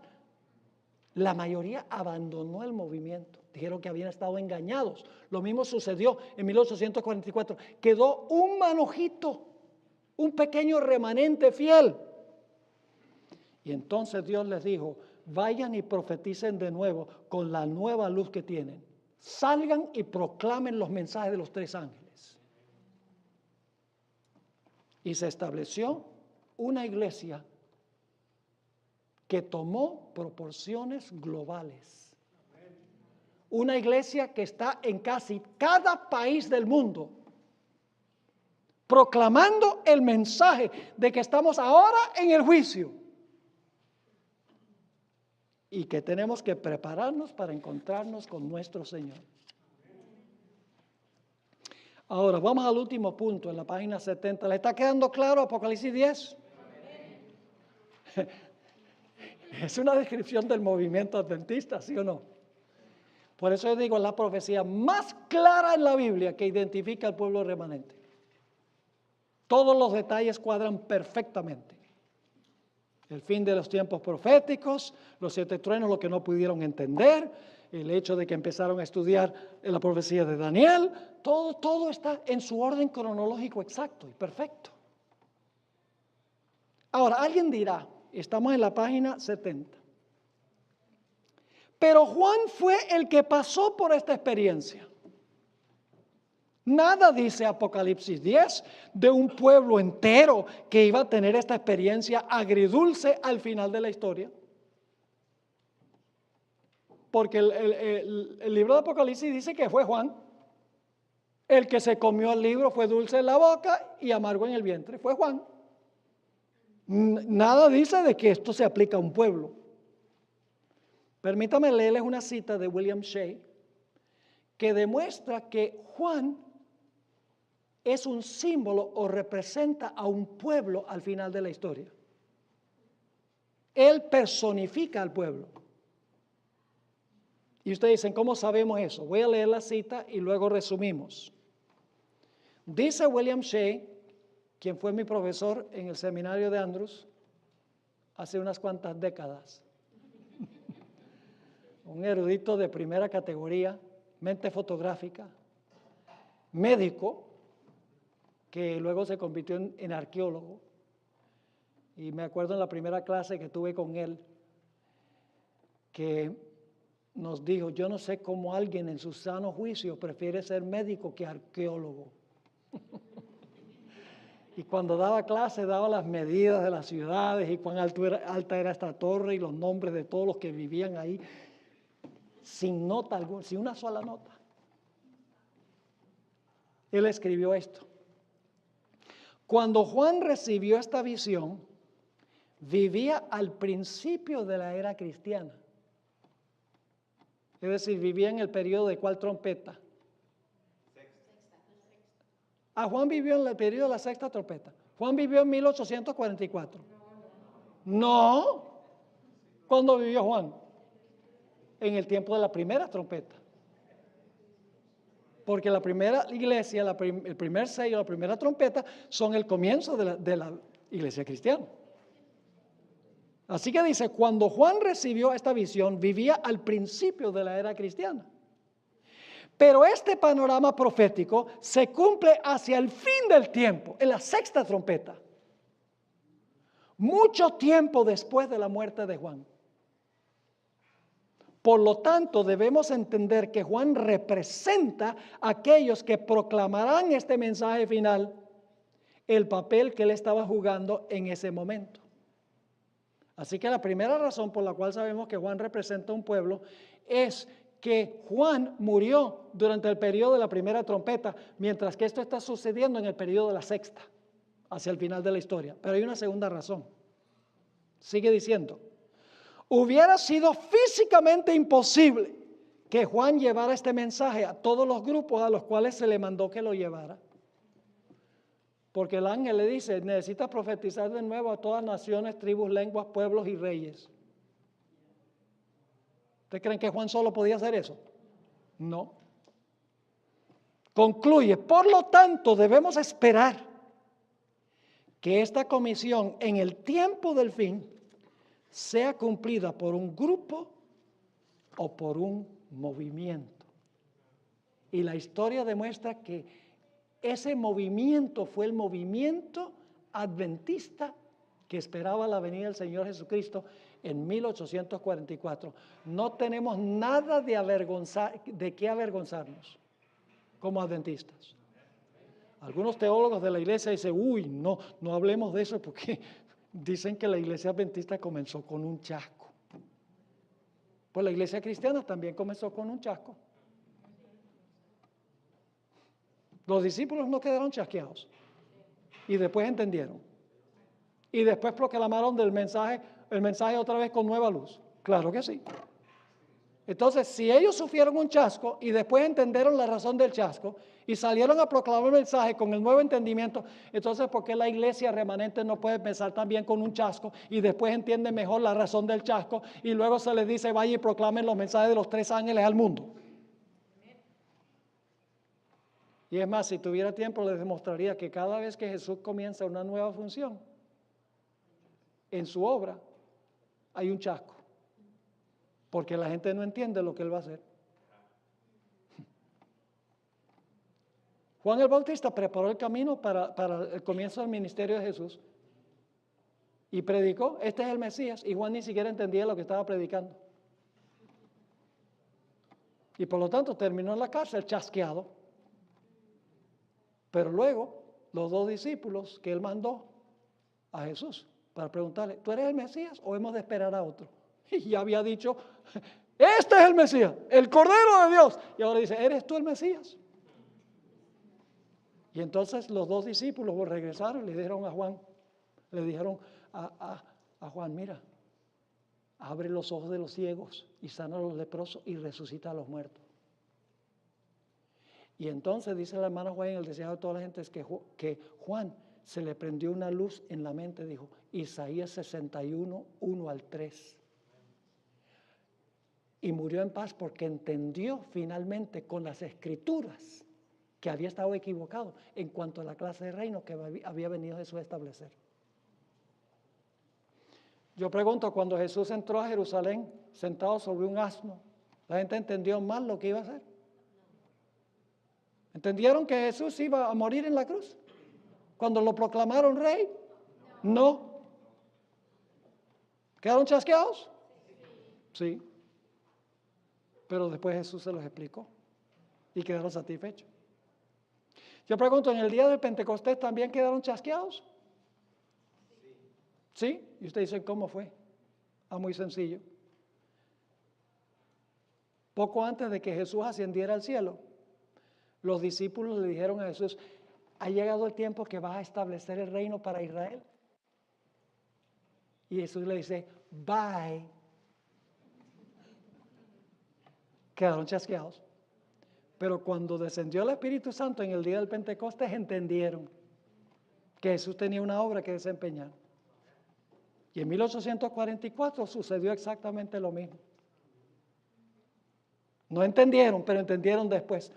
la mayoría abandonó el movimiento. Dijeron que habían estado engañados. Lo mismo sucedió en 1844. Quedó un manojito, un pequeño remanente fiel. Y entonces Dios les dijo, vayan y profeticen de nuevo con la nueva luz que tienen. Salgan y proclamen los mensajes de los 3 ángeles. Y se estableció una iglesia que tomó proporciones globales. Una iglesia que está en casi cada país del mundo, proclamando el mensaje de que estamos ahora en el juicio y que tenemos que prepararnos para encontrarnos con nuestro Señor. Ahora, vamos al último punto en la página 70. ¿Le está quedando claro Apocalipsis 10? Es una descripción del movimiento adventista, ¿sí o no? Por eso yo digo, es la profecía más clara en la Biblia que identifica al pueblo remanente. Todos los detalles cuadran perfectamente. El fin de los tiempos proféticos, los 7 truenos, lo que no pudieron entender, el hecho de que empezaron a estudiar la profecía de Daniel, todo está en su orden cronológico exacto y perfecto. Ahora, alguien dirá, estamos en la página 70, pero Juan fue el que pasó por esta experiencia. Nada dice Apocalipsis 10 de un pueblo entero que iba a tener esta experiencia agridulce al final de la historia. Porque el libro de Apocalipsis dice que fue Juan. El que se comió el libro fue dulce en la boca y amargo en el vientre. Fue Juan. Nada dice de que esto se aplica a un pueblo. Permítame leerles una cita de William Shea que demuestra que Juan es un símbolo o representa a un pueblo al final de la historia. Él personifica al pueblo. Y ustedes dicen, ¿cómo sabemos eso? Voy a leer la cita y luego resumimos. Dice William Shea, quien fue mi profesor en el seminario de Andrews hace unas cuantas décadas. Un erudito de primera categoría, mente fotográfica, médico, que luego se convirtió en arqueólogo. Y me acuerdo en la primera clase que tuve con él, que nos dijo, yo no sé cómo alguien en su sano juicio prefiere ser médico que arqueólogo. Y cuando daba clase daba las medidas de las ciudades y cuán alta era esta torre y los nombres de todos los que vivían ahí, sin nota alguna, sin una sola nota. Él escribió esto. Cuando Juan recibió esta visión, vivía al principio de la era cristiana. Es decir, vivía en el periodo de ¿cuál trompeta? Juan vivió en el periodo de la sexta trompeta. Juan vivió en 1844. No. ¿Cuándo vivió Juan? En el tiempo de la primera trompeta. Porque la primera iglesia, el primer sello, la primera trompeta, son el comienzo de la iglesia cristiana. Así que dice, cuando Juan recibió esta visión, vivía al principio de la era cristiana. Pero este panorama profético se cumple hacia el fin del tiempo, en la sexta trompeta. Mucho tiempo después de la muerte de Juan. Por lo tanto, debemos entender que Juan representa a aquellos que proclamarán este mensaje final, el papel que él estaba jugando en ese momento. Así que la primera razón por la cual sabemos que Juan representa a un pueblo es que Juan murió durante el periodo de la primera trompeta, mientras que esto está sucediendo en el periodo de la sexta, hacia el final de la historia. Pero hay una segunda razón. Sigue diciendo. Hubiera sido físicamente imposible que Juan llevara este mensaje a todos los grupos a los cuales se le mandó que lo llevara. Porque el ángel le dice, necesitas profetizar de nuevo a todas naciones, tribus, lenguas, pueblos y reyes. ¿Ustedes creen que Juan solo podía hacer eso? No. Concluye, por lo tanto debemos esperar que esta comisión en el tiempo del fin sea cumplida por un grupo o por un movimiento. Y la historia demuestra que ese movimiento fue el movimiento adventista que esperaba la venida del Señor Jesucristo en 1844. No tenemos nada de qué avergonzarnos como adventistas. Algunos teólogos de la iglesia dicen, no hablemos de eso porque dicen que la iglesia adventista comenzó con un chasco. Pues la iglesia cristiana también comenzó con un chasco. Los discípulos no quedaron chasqueados y después entendieron. Y después proclamaron el mensaje otra vez con nueva luz. Claro que sí. Entonces, si ellos sufrieron un chasco y después entendieron la razón del chasco y salieron a proclamar el mensaje con el nuevo entendimiento, entonces ¿por qué la iglesia remanente no puede empezar también con un chasco y después entiende mejor la razón del chasco y luego se les dice vaya y proclamen los mensajes de los 3 ángeles al mundo? Y es más, si tuviera tiempo les demostraría que cada vez que Jesús comienza una nueva función, en su obra hay un chasco, porque la gente no entiende lo que Él va a hacer. Juan el Bautista preparó el camino para el comienzo del ministerio de Jesús y predicó, este es el Mesías, y Juan ni siquiera entendía lo que estaba predicando. Y por lo tanto terminó en la cárcel chasqueado. Pero luego los dos discípulos que Él mandó a Jesús para preguntarle, ¿tú eres el Mesías o hemos de esperar a otro? Y ya había dicho, este es el Mesías, el Cordero de Dios. Y ahora dice, ¿eres tú el Mesías? Y entonces los dos discípulos regresaron y le dijeron a Juan, le dijeron a Juan, mira, abre los ojos de los ciegos y sana a los leprosos y resucita a los muertos. Y entonces dice la hermana Juan, en el deseado de toda la gente, es que Juan se le prendió una luz en la mente, dijo, Isaías 61, 1 al 3. Y murió en paz porque entendió finalmente con las escrituras que había estado equivocado en cuanto a la clase de reino que había venido Jesús a establecer. Yo pregunto, cuando Jesús entró a Jerusalén sentado sobre un asno, ¿la gente entendió mal lo que iba a hacer? ¿Entendieron que Jesús iba a morir en la cruz? Cuando lo proclamaron rey, no. ¿Quedaron chasqueados? Sí. Pero después Jesús se los explicó y quedaron satisfechos. Yo pregunto, ¿en el día del Pentecostés también quedaron chasqueados? ¿Sí? Y ustedes dicen, ¿cómo fue? Muy sencillo. Poco antes de que Jesús ascendiera al cielo, los discípulos le dijeron a Jesús, ha llegado el tiempo que vas a establecer el reino para Israel. Y Jesús le dice, bye. Quedaron chasqueados. Pero cuando descendió el Espíritu Santo en el día del Pentecostés, entendieron que Jesús tenía una obra que desempeñar. Y en 1844 sucedió exactamente lo mismo. No entendieron, pero entendieron después.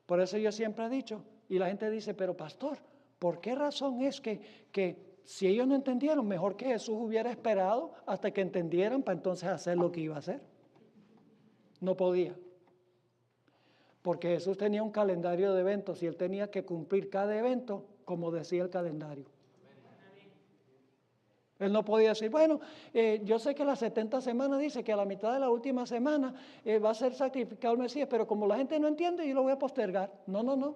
Por eso yo siempre he dicho, y la gente dice, pero pastor, ¿por qué razón es que si ellos no entendieron, mejor que Jesús hubiera esperado hasta que entendieran para entonces hacer lo que iba a hacer? No podía. Porque Jesús tenía un calendario de eventos y Él tenía que cumplir cada evento como decía el calendario. Él no podía decir, bueno, yo sé que las 70 semanas dice que a la mitad de la última semana va a ser sacrificado el Mesías, pero como la gente no entiende, yo lo voy a postergar. No.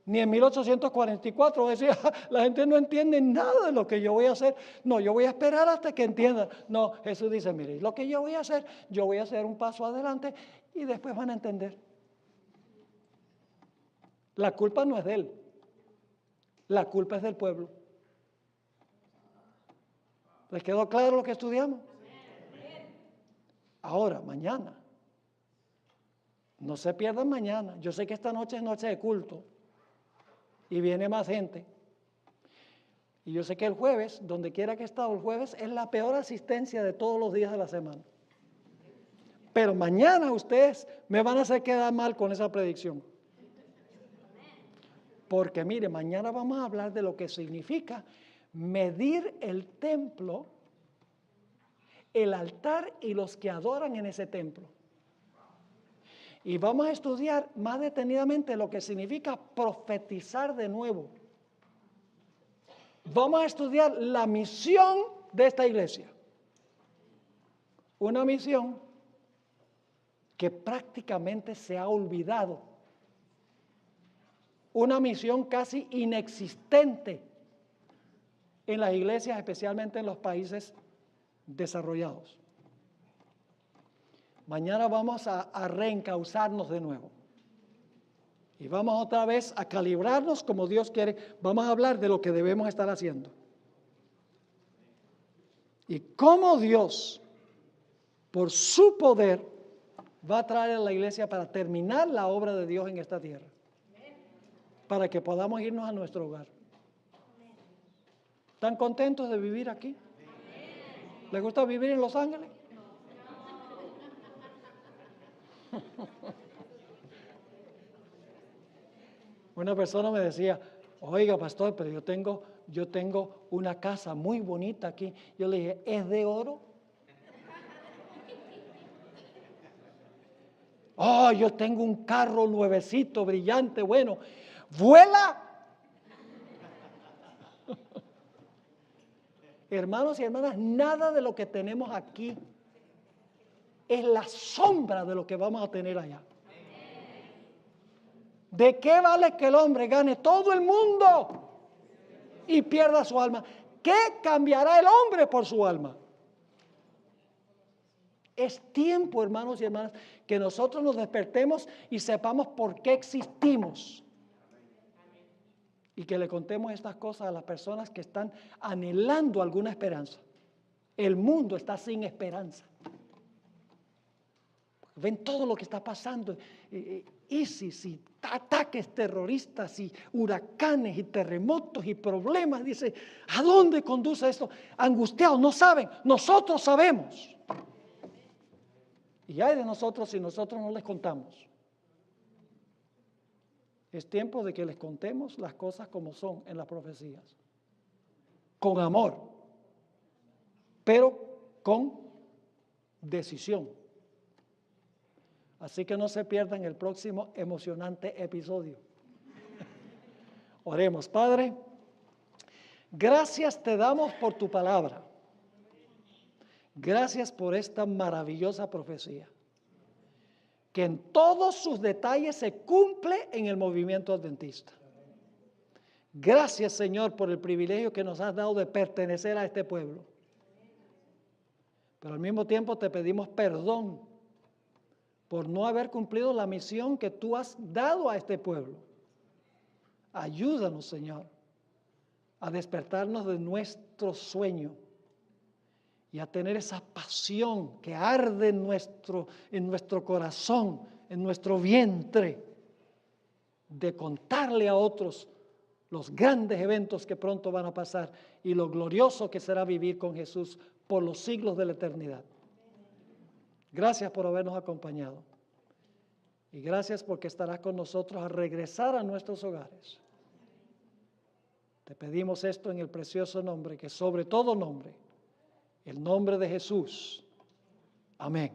Ni en 1844 decía, la gente no entiende nada de lo que yo voy a hacer. No, yo voy a esperar hasta que entiendan. No, Jesús dice, mire, lo que yo voy a hacer un paso adelante y después van a entender. La culpa no es de Él. La culpa es del pueblo. ¿Les quedó claro lo que estudiamos? Ahora, mañana. No se pierdan mañana. Yo sé que esta noche es noche de culto. Y viene más gente. Y yo sé que el jueves, donde quiera que he estado el jueves, es la peor asistencia de todos los días de la semana. Pero mañana ustedes me van a hacer quedar mal con esa predicción. Porque mire, mañana vamos a hablar de lo que significa medir el templo, el altar y los que adoran en ese templo. Y vamos a estudiar más detenidamente lo que significa profetizar de nuevo. Vamos a estudiar la misión de esta iglesia. Una misión que prácticamente se ha olvidado. Una misión casi inexistente en las iglesias, especialmente en los países desarrollados. Mañana vamos a reencauzarnos de nuevo. Y vamos otra vez a calibrarnos como Dios quiere. Vamos a hablar de lo que debemos estar haciendo. Y cómo Dios, por su poder, va a traer a la iglesia para terminar la obra de Dios en esta tierra. Para que podamos irnos a nuestro hogar. ¿Están contentos de vivir aquí? ¿Les gusta vivir en Los Ángeles? Una persona me decía, Oiga, pastor, pero yo tengo una casa muy bonita aquí. Yo le dije, ¿es de oro? Oh, yo tengo un carro nuevecito, brillante, bueno. ¿Vuela? Hermanos y hermanas, nada de lo que tenemos aquí es la sombra de lo que vamos a tener allá. ¿De qué vale que el hombre gane todo el mundo y pierda su alma? ¿Qué cambiará el hombre por su alma? Es tiempo, hermanos y hermanas, que nosotros nos despertemos y sepamos por qué existimos. Y que le contemos estas cosas a las personas que están anhelando alguna esperanza. El mundo está sin esperanza. Ven todo lo que está pasando. ISIS y ataques terroristas y huracanes y terremotos y problemas. Dice, ¿a dónde conduce esto? Angustiados, no saben. Nosotros sabemos. Y hay de nosotros si nosotros no les contamos. Es tiempo de que les contemos las cosas como son en las profecías. Con amor, pero con decisión. Así que no se pierdan el próximo emocionante episodio. Oremos, Padre. Gracias te damos por tu palabra. Gracias por esta maravillosa profecía, que en todos sus detalles se cumple en el movimiento adventista. Gracias, Señor, por el privilegio que nos has dado de pertenecer a este pueblo. Pero al mismo tiempo te pedimos perdón por no haber cumplido la misión que tú has dado a este pueblo. Ayúdanos, Señor, a despertarnos de nuestro sueño y a tener esa pasión que arde en nuestro corazón, en nuestro vientre, de contarle a otros los grandes eventos que pronto van a pasar y lo glorioso que será vivir con Jesús por los siglos de la eternidad. Gracias por habernos acompañado y gracias porque estarás con nosotros a regresar a nuestros hogares. Te pedimos esto en el precioso nombre, que sobre todo nombre, el nombre de Jesús. Amén.